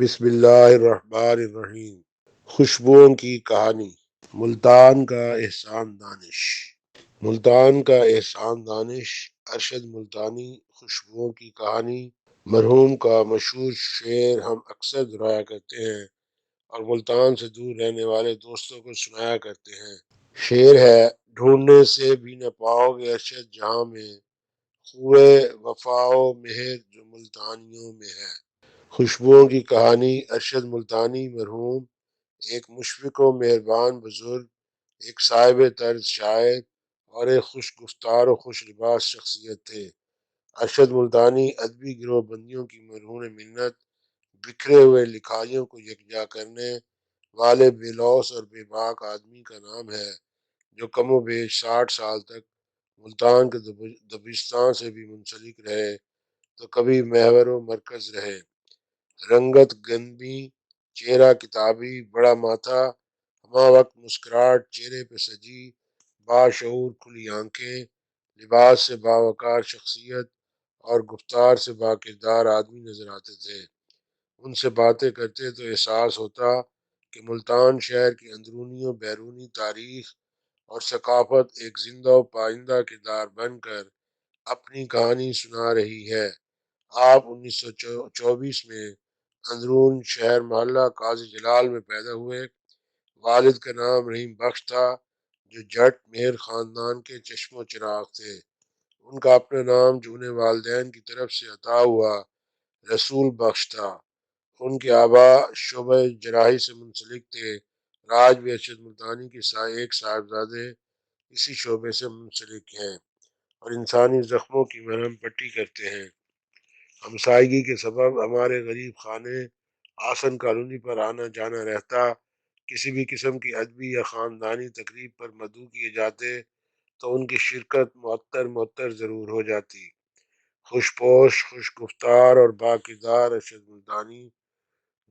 بسم اللہ الرحمن الرحیم۔ خوشبوؤں کی کہانی۔ ملتان کا احسان دانش۔ ملتان کا احسان دانش ارشد ملتانی خوشبوؤں کی کہانی مرحوم کا مشہور شعر ہم اکثر دہرایا کرتے ہیں اور ملتان سے دور رہنے والے دوستوں کو سنایا کرتے ہیں۔ شعر ہے: ڈھونڈنے سے بھی نہ پاؤ گے ارشد جہاں میں، خوئے وفا و مہر جو ملتانیوں میں ہے۔ خوشبوؤں کی کہانی ارشد ملتانی مرحوم ایک مشفق و مہربان بزرگ، ایک صاحب طرز شاعر اور ایک خوش گفتار و خوش لباس شخصیت تھے۔ ارشد ملتانی ادبی گروہ بندیوں کی مرہون منت، بکھرے ہوئے لکھائیوں کو یکجا کرنے والے بے لوث اور بے باک آدمی کا نام ہے، جو کم و بیش 60 سال تک ملتان کے دبستان سے بھی منسلک رہے تو کبھی محور و مرکز رہے۔ رنگت گنبی، چہرہ کتابی، بڑا ماتھا، ہمہ وقت مسکراہٹ چہرے پہ سجی، باشعور کھلی آنکھیں، لباس سے باوقار شخصیت اور گفتار سے باکردار آدمی نظر آتے تھے۔ ان سے باتیں کرتے تو احساس ہوتا کہ ملتان شہر کی اندرونی و بیرونی تاریخ اور ثقافت ایک زندہ و پائندہ کردار بن کر اپنی کہانی سنا رہی ہے۔ آپ 1924 میں اندرون شہر محلہ قاضی جلال میں پیدا ہوئے۔ والد کا نام رحیم بخش تھا، جو جٹ مہر خاندان کے چشم و چراغ تھے۔ ان کا اپنا نام جو انہیں والدین کی طرف سے عطا ہوا رسول بخش تھا۔ ان کے آبا شعبہ جراحی سے منسلک تھے۔ راج بھی ارشد ملتانی کے ایک صاحبزادے اسی شعبے سے منسلک ہیں اور انسانی زخموں کی مرہم پٹی کرتے ہیں۔ ہمسائیگی کے سبب ہمارے غریب خانے آسن کالونی پر آنا جانا رہتا۔ کسی بھی قسم کی ادبی یا خاندانی تقریب پر مدعو کیے جاتے تو ان کی شرکت معطر ضرور ہو جاتی۔ خوش پوش، خوش گفتار اور باکردار ارشد ملتانی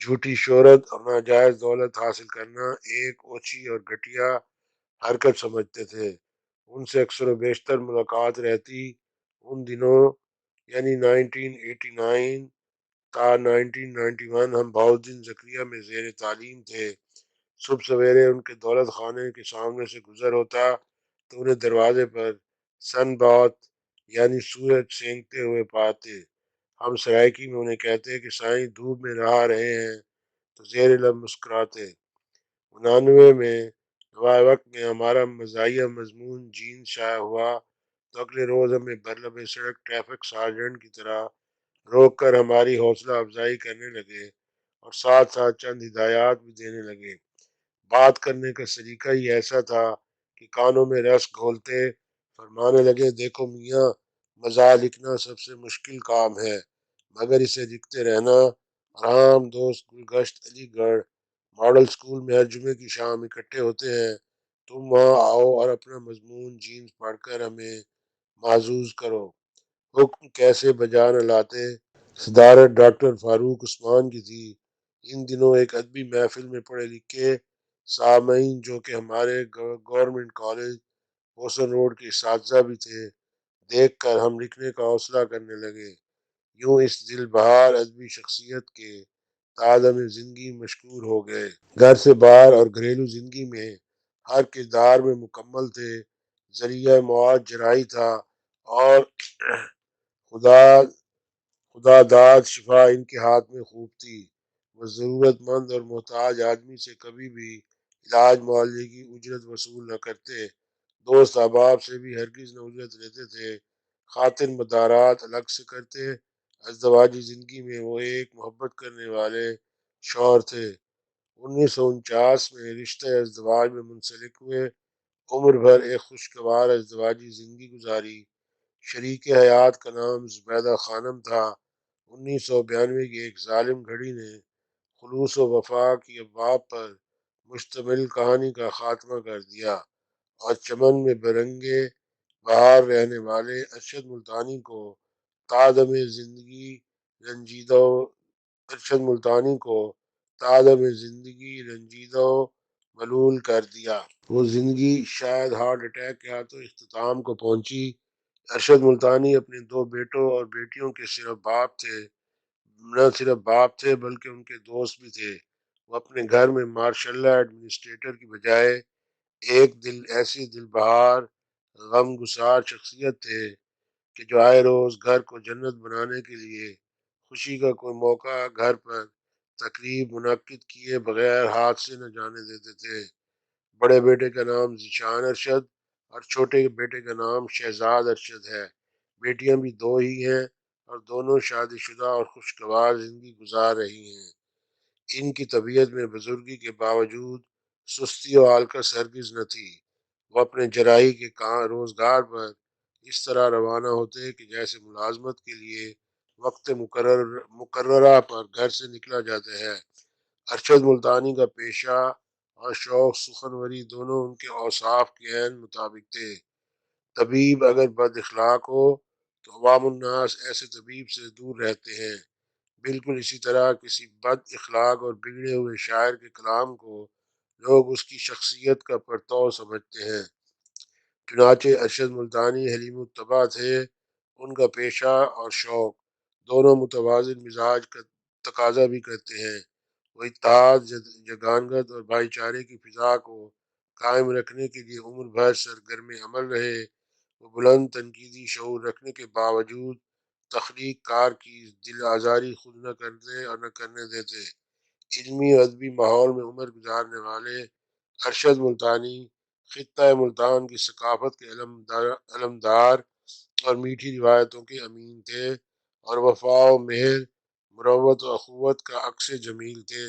جھوٹی شہرت اور ناجائز دولت حاصل کرنا ایک اوچھی اور گھٹیا حرکت سمجھتے تھے۔ ان سے اکثر و بیشتر ملاقات رہتی۔ ان دنوں یعنی 1989 تا 1991 ہم بہاؤالدین زکریا میں زیر تعلیم تھے۔ صبح سویرے ان کے دولت خانے کے سامنے سے گزر ہوتا تو انہیں دروازے پر سن بات یعنی سورج سینکتے ہوئے پاتے۔ ہم سرائکی میں انہیں کہتے کہ سائیں دھوپ میں رہا رہے ہیں تو زیر لب مسکراتے۔ 99 میں نوائے وقت میں ہمارا مزاحیہ مضمون جینز شائع ہوا تو اگلے روز ہمیں برلب سڑک ٹریفک سارجنٹ کی طرح روک کر ہماری حوصلہ افزائی کرنے لگے اور ساتھ ساتھ چند ہدایات بھی دینے لگے۔ بات کرنے کا سلیقہ ہی ایسا تھا کہ کانوں میں رس گھولتے فرمانے لگے، دیکھو میاں، مزاح لکھنا سب سے مشکل کام ہے، مگر اسے لکھتے رہنا۔ اور ہم دوست گلگشت علی گڑھ ماڈل سکول میں ہر جمعے کی شام اکٹھے ہوتے ہیں، تم وہاں آؤ اور اپنا مضمون جینز پڑھ کر ہمیں معزوز کرو۔ حکم کیسے بجا نہ لاتے۔ صدارت ڈاکٹر فاروق عثمان کی تھی۔ ان دنوں ایک ادبی محفل میں پڑھے لکھے سامعین جو کہ ہمارے گورنمنٹ کالج بوسن روڈ کے اساتذہ بھی تھے، دیکھ کر ہم لکھنے کا حوصلہ کرنے لگے۔ یوں اس دل بہار ادبی شخصیت کے تادم زندگی مشکور ہو گئے۔ گھر سے باہر اور گھریلو زندگی میں ہر کردار میں مکمل تھے۔ ذریعہ معاد جراحی تھا اور خدا داد شفا ان کے ہاتھ میں خوب تھی۔ وہ ضرورت مند اور محتاج آدمی سے کبھی بھی علاج معالجے کی اجرت وصول نہ کرتے۔ دوست احباب سے بھی ہرگز نہ اجرت لیتے تھے۔ خاطر مدارات الگ سے کرتے۔ ازدواجی زندگی میں وہ ایک محبت کرنے والے شوہر تھے۔ 1949 میں رشتہ ازدواج میں منسلک ہوئے۔ عمر بھر ایک خوشگوار ازدواجی زندگی گزاری۔ شریک حیات کا نام زبیدہ خانم تھا۔ 1992 کی ایک ظالم گھڑی نے خلوص و وفا کی ابواب پر مشتمل کہانی کا خاتمہ کر دیا اور چمن میں برنگے بہار رہنے والے ارشد ملتانی کو تادم زندگی رنجیدہ و ملول کر دیا۔ وہ زندگی شاید ہارٹ اٹیک کے ہاتھوں اختتام کو پہنچی۔ ارشد ملتانی اپنے 2 بیٹوں اور بیٹیوں کے صرف باپ تھے۔ نہ صرف باپ تھے بلکہ ان کے دوست بھی تھے۔ وہ اپنے گھر میں ماشاء اللہ ایڈمنسٹریٹر کی بجائے ایک ایسی دل بہار غم گسار شخصیت تھے کہ جو آئے روز گھر کو جنت بنانے کے لیے خوشی کا کوئی موقع گھر پر تقریب منعقد کیے بغیر ہاتھ سے نہ جانے دیتے تھے۔ بڑے بیٹے کا نام ذیشان ارشد اور چھوٹے بیٹے کا نام شہزاد ارشد ہے۔ بیٹیاں بھی دو ہی ہیں اور دونوں شادی شدہ اور خوشگوار زندگی گزار رہی ہیں۔ ان کی طبیعت میں بزرگی کے باوجود سستی و حالکت ہرگز نہ تھی۔ وہ اپنے جراحی کے روزگار پر اس طرح روانہ ہوتے کہ جیسے ملازمت کے لیے وقت مقررہ پر گھر سے نکلا جاتا ہے۔ ارشد ملتانی کا پیشہ اور شوق سخنوری دونوں ان کے اوصاف کے عین مطابق تھے۔ طبیب اگر بد اخلاق ہو تو عوام الناس ایسے طبیب سے دور رہتے ہیں۔ بالکل اسی طرح کسی بد اخلاق اور بگڑے ہوئے شاعر کے کلام کو لوگ اس کی شخصیت کا پرتو سمجھتے ہیں۔ چنانچہ ارشد ملتانی حلیم الطبع تھے۔ ان کا پیشہ اور شوق دونوں متوازن مزاج کا تقاضا بھی کرتے ہیں۔ وہ اتحاد، یگانگت اور بھائی چارے کی فضا کو قائم رکھنے کے لیے عمر بھر سرگرم عمل رہے۔ وہ بلند تنقیدی شعور رکھنے کے باوجود تخلیق کار کی دل آزاری خود نہ کرتے اور نہ کرنے دیتے۔ علمی و ادبی ماحول میں عمر گزارنے والے ارشد ملتانی خطہ ملتان کی ثقافت کے علمدار اور میٹھی روایتوں کے امین تھے اور وفا و مہر، مروت و اخوت کا عکس جمیل تھے۔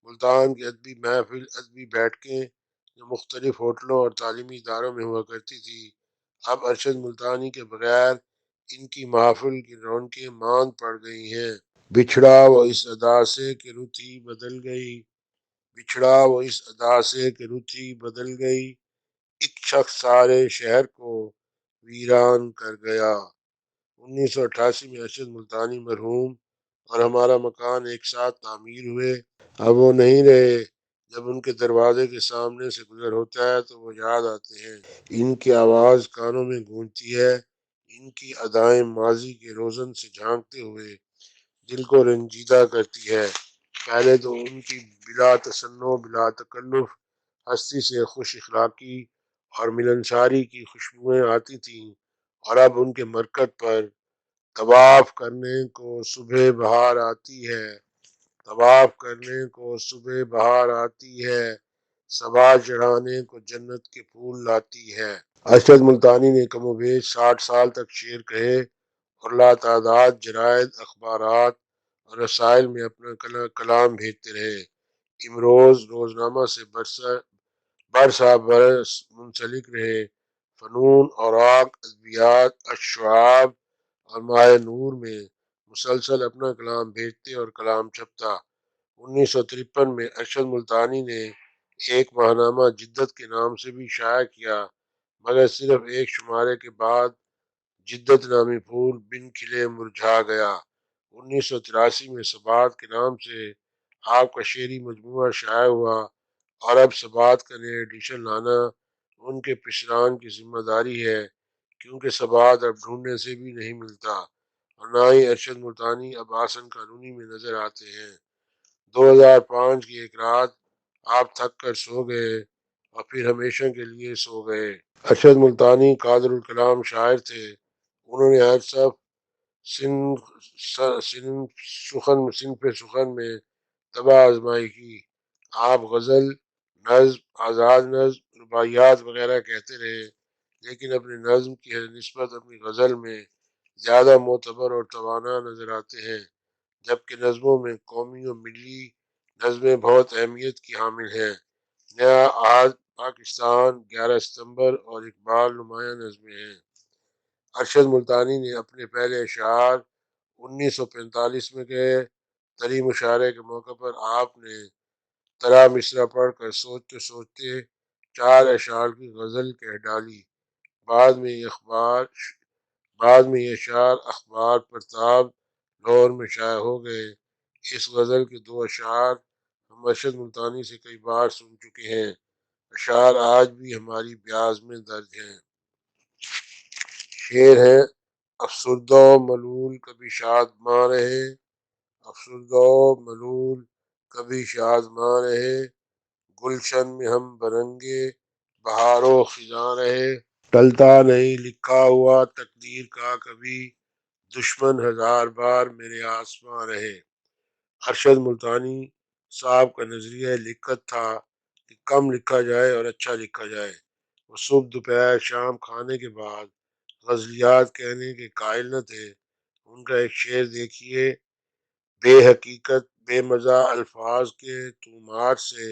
ملتان کی ادبی محفل، ادبی بیٹھکیں جو مختلف ہوٹلوں اور تعلیمی اداروں میں ہوا کرتی تھی، اب ارشد ملتانی کے بغیر ان کی محافل کی رونقیں ماند پڑ گئی ہیں۔ بچھڑا وہ اس ادا سے کہ رت ہی بدل گئی، بچھڑا وہ اس ادا سے کہ رت ہی بدل گئی، ایک شخص سارے شہر کو ویران کر گیا۔ 1988 میں ارشد ملتانی مرحوم اور ہمارا مکان ایک ساتھ تعمیر ہوئے۔ اب وہ نہیں رہے۔ جب ان کے دروازے کے سامنے سے گزر ہوتا ہے تو وہ یاد آتے ہیں۔ ان کی آواز کانوں میں گونجتی ہے، ان کی ادائیں ماضی کے روزن سے جھانکتے ہوئے دل کو رنجیدہ کرتی ہے۔ پہلے تو ان کی بلا تصنع بلا تکلف ہستی سے خوش اخلاقی اور ملنساری کی خوشبوئیں آتی تھیں، اور اب ان کے مرکز پر طواف کرنے کو صبح بہار آتی ہے، طواف کرنے کو صبح بہار آتی ہے، صبا چڑھانے کو جنت کے پھول لاتی ہے۔ ارشد ملتانی نے کم و بیش 60 سال تک شعر کہے اور لاتعداد جرائد، اخبارات اور رسائل میں اپنا کلام بھیجتے رہے۔ امروز روزنامہ سے برسا برس منسلک رہے۔ فنون، اوراق، ادبیات، الشعاب اور ماہ نور میں مسلسل اپنا کلام بھیجتے اور کلام چھپتا۔ 1953 میں ارشد ملتانی نے ایک ماہنامہ جدت کے نام سے بھی شائع کیا، مگر صرف ایک شمارے کے بعد جدت نامی پھول بن کھلے مرجھا گیا۔ 1983 میں ثبات کے نام سے آپ کا شعری مجموعہ شائع ہوا، اور اب ثبات کا نیا ایڈیشن لانا ان کے پیشران کی ذمہ داری ہے، کیونکہ ثبات اب ڈھونڈنے سے بھی نہیں ملتا، اور نہ ہی ارشد ملتانی اب آسن قانونی میں نظر آتے ہیں۔ 2005 کی ایک رات آپ تھک کر سو گئے اور پھر ہمیشہ کے لیے سو گئے۔ ارشد ملتانی قادر الکلام شاعر تھے۔ انہوں نے ہر صنف سخن میں طبع آزمائی کی۔ آپ غزل، نظم، آزاد نظم، رباعیات وغیرہ کہتے رہے، لیکن اپنی نظم کی نسبت اپنی غزل میں زیادہ معتبر اور توانا نظر آتے ہیں، جبکہ نظموں میں قومی و ملی نظمیں بہت اہمیت کی حامل ہیں۔ نیا عہد، پاکستان، 11 ستمبر اور اقبال نمایاں نظمیں ہیں۔ ارشد ملتانی نے اپنے پہلے اشعار 1945 میں کہے۔ طری مشاعرے کے موقع پر آپ نے طرح مصرع پڑھ کر سوچتے سوچتے 4 اشعار کی غزل کہہ ڈالی۔ بعد میں یہ اشعار اخبار پرتاب لاہور میں شائع ہو گئے۔ اس غزل کے 2 اشعار ہم ارشد ملتانی سے کئی بار سن چکے ہیں۔ اشعار آج بھی ہماری بیاض میں درج ہیں۔ شعر ہے: افسردہ و ملول کبھی شاد ماں رہے، افسردہ و ملول کبھی شادمان رہے، گلشن میں ہم برنگے بہار و خزاں رہے، ٹلتا نہیں لکھا ہوا تقدیر کا کبھی، دشمن ہزار بار میرے آسماں رہے۔ ارشد ملتانی صاحب کا نظریہ لکھت تھا کہ کم لکھا جائے اور اچھا لکھا جائے۔ وہ صبح دوپہر شام کھانے کے بعد غزلیات کہنے کے قائل نہ تھے۔ ان کا ایک شعر دیکھیے: بے حقیقت بے مزہ الفاظ کے طومار سے،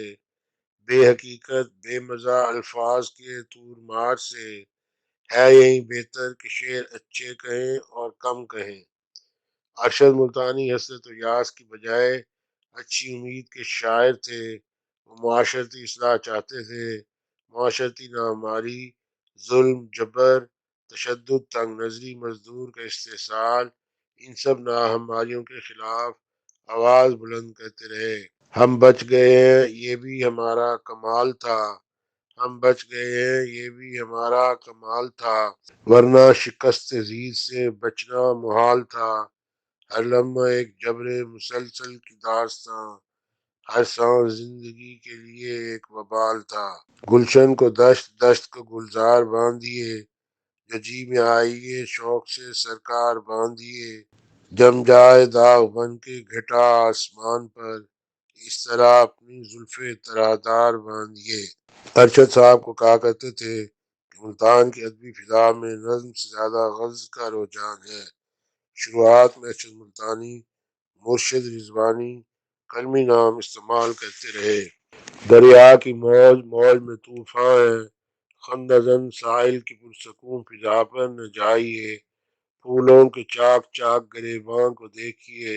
بے حقیقت بے مزہ الفاظ کے طومار سے، ہے یہی بہتر کہ شعر اچھے کہیں اور کم کہیں۔ ارشد ملتانی حسرت و یاس کی بجائے اچھی امید کے شاعر تھے۔ وہ معاشرتی اصلاح چاہتے تھے۔ معاشرتی ناماری، ظلم، جبر، تشدد، تنگ نظری، مزدور کا استحصال، ان سب ناہمواریوں کے خلاف آواز بلند کرتے رہے۔ ہم بچ گئے ہیں یہ بھی ہمارا کمال تھا، ہم بچ گئے ہیں یہ بھی ہمارا کمال تھا، ورنہ شکست زیر سے بچنا محال تھا۔ ہر لمحہ ایک جبر مسلسل کی داستاں، ہر سانس زندگی کے لیے ایک وبال تھا۔ گلشن کو دشت، دشت کو گلزار باندھیے، جو جی میں آئیے شوق سے سرکار باندھیے، جم جائے داغ بن کے گھٹا آسمان پر، اس طرح اپنی زلفِ ترادار باندھیے۔ ارشد صاحب کو کہا کرتے تھے کہ ملتان کی ادبی فضا میں نظم سے زیادہ غزل کا رجحان ہے۔ شروعات میں ارشد ملتانی مرشد رضوانی قلمی نام استعمال کرتے رہے۔ دریا کی موج موج میں طوفاں ہے، خندہ زن ساحل کی پرسکون فضا پر نہ جائیے، پھولوں کے چاک چاک گریباں کو دیکھیے،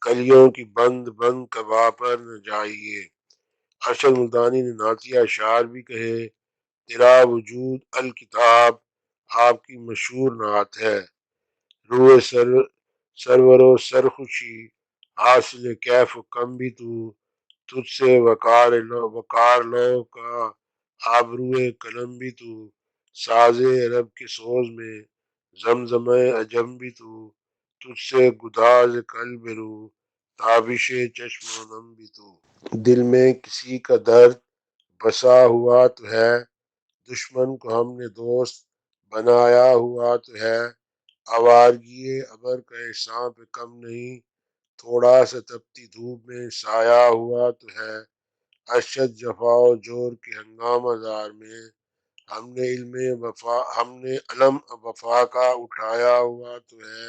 کلیوں کی بند بند قبا پر نہ جائیے۔ ارشد ملتانی نے نعتیہ اشعار بھی کہے: تیرا وجود الکتاب آپ کی مشہور نعت ہے، روئے سرور و سرخوشی حاصل کیف و کم بھی تو، تجھ سے وقار لو کا آبروئے قلم بھی تو، ساز عرب کے سوز میں زمزمہ عجم بھی تو، تجھ سے گداز قلب رو تابش چشم و نم بھی تو۔ دل میں کسی کا درد بسا ہوا تو ہے، دشمن کو ہم نے دوست بنایا ہوا تو ہے، آوارگی ابر کا احساں پہ کم نہیں، تھوڑا سا تپتی دھوپ میں سایہ ہوا تو ہے، ارشد جفا و جور کے ہنگامہ زار میں ہم نے علم وفا کا اٹھایا ہوا تو ہے،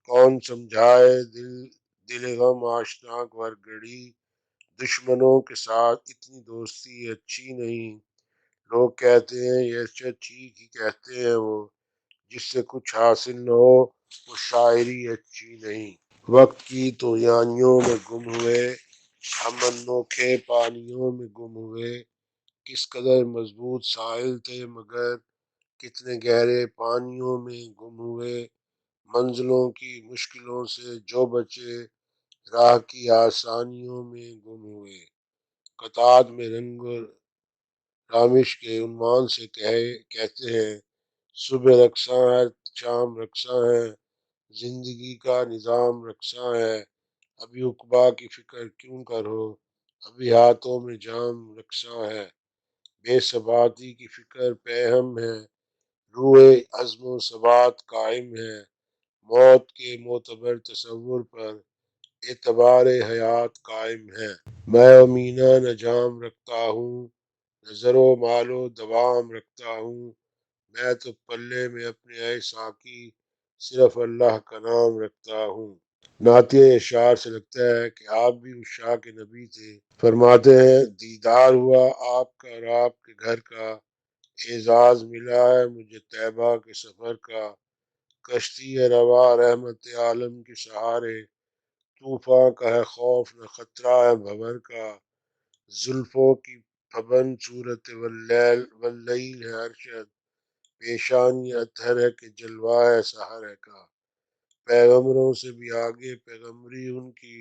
کون سمجھائے دل غم آشناک ور گڑی، دشمنوں کے ساتھ اتنی دوستی اچھی نہیں، لوگ کہتے ہیں یہ ارشد ٹھیک ہی کہتے ہیں، وہ جس سے کچھ حاصل نہ ہو وہ شاعری اچھی نہیں۔ وقت کی طغیانیوں میں گم ہوئے، ہم انوکھے پانیوں میں گم ہوئے، کس قدر مضبوط ساحل تھے مگر کتنے گہرے پانیوں میں گم ہوئے، منزلوں کی مشکلوں سے جو بچے راہ کی آسانیوں میں گم ہوئے۔ قطعات میں رنگ رامش کے عنوان سے کہتے ہیں: صبح رقصاں ہے، شام رقصاں ہے، زندگی کا نظام رقصاں ہے، ابھی عقبا کی فکر کیوں کرو، ابھی ہاتھوں میں جام رقصاں ہے، بے ثباتی کی فکر پہ ہم ہے، روح عزم و ثبات قائم ہے، موت کے معتبر تصور پر اعتبار حیات قائم ہے۔ میں و مینا نہ جام رکھتا ہوں، نہ زر و مال و دوام رکھتا ہوں، میں تو پلے میں اپنے اے ساقی صرف اللہ کا نام رکھتا ہوں۔ نعتیہ اشعار سے لگتا ہے کہ آپ بھی عشاق نبی تھے۔ فرماتے ہیں: دیدار ہوا آپ کا اور آپ کے گھر کا، اعزاز ملا ہے مجھے طیبہ کے سفر کا، کشتی ہے رواں رحمت عالم کے سہارے، طوفاں کا ہے خوف نہ خطرہ ہے بھنور کا، زلفوں کی پھبن صورت واللیل ہے ارشد، پیشانی اطہر ہے کہ جلوہ ہے سحر ہے کا، پیغمبروں سے بھی آگے پیغمبری ان کی،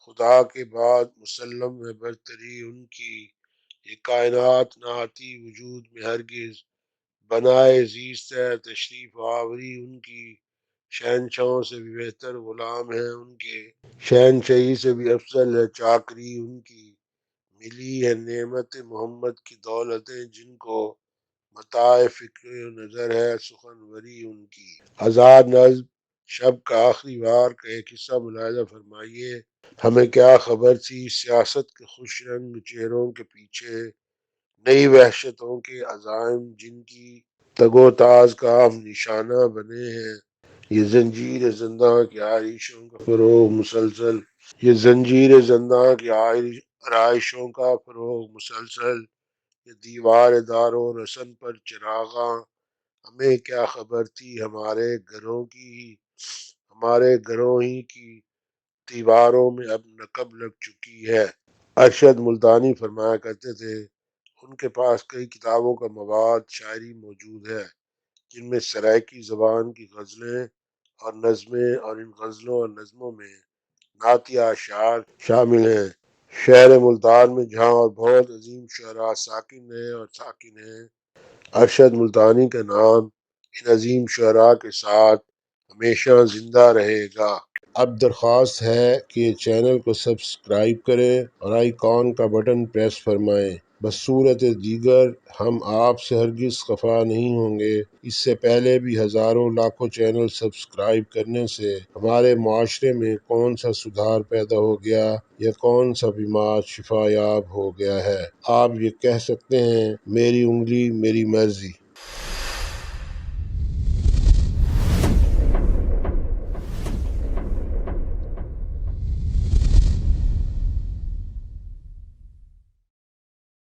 خدا کے بعد مسلم ہے برتری ان کی، یہ کائنات نہ آتی وجود میں ہرگز، بنائے زیست ہے تشریف آوری ان کی، شہنشاہوں سے بھی بہتر غلام ہیں ان کے، شہنشاہی سے بھی افضل ہے چاکری ان کی، ملی ہے نعمت محمد کی دولتیں جن کو، متاع فکر و نظر ہے سخنوری ان کی۔ آزاد نظم شب کا آخری وار کا ایک حصہ ملاحظہ فرمائیے۔ ہمیں کیا خبر تھی سیاست کے خوش رنگ چہروں کے پیچھے، نئی وحشتوں کے عزائم جن کی تگ و تاز کا ہم نشانہ بنے ہیں، یہ زنجیر زنداں کی آرائشوں کا فروغ مسلسل، یہ زنجیر زنداں کی آرائشوں کا فروغ مسلسل، یہ دیوار دار و رسن پر چراغاں، ہمیں کیا خبر تھی ہمارے گھروں ہی کی دیواروں میں اب نقب لگ چکی ہے۔ ارشد ملتانی فرمایا کرتے تھے ان کے پاس کئی کتابوں کا مواد شاعری موجود ہے جن میں سرائیکی زبان کی غزلیں اور نظمیں، اور ان غزلوں اور نظموں میں نعتیہ اشعار شامل ہیں۔ شہر ملتان میں جہاں اور بہت عظیم شعراء ساکن ہیں، ارشد ملتانی کا نام ان عظیم شعراء کے ساتھ ہمیشہ زندہ رہے گا۔ اب درخواست ہے کہ یہ چینل کو سبسکرائب کریں اور آئیکن کا بٹن پریس فرمائیں۔ بصورت دیگر ہم آپ سے ہرگز خفا نہیں ہوں گے۔ اس سے پہلے بھی ہزاروں لاکھوں چینل سبسکرائب کرنے سے ہمارے معاشرے میں کون سا سدھار پیدا ہو گیا یا کون سا بیمار شفا یاب ہو گیا ہے۔ آپ یہ کہہ سکتے ہیں میری انگلی میری مرضی۔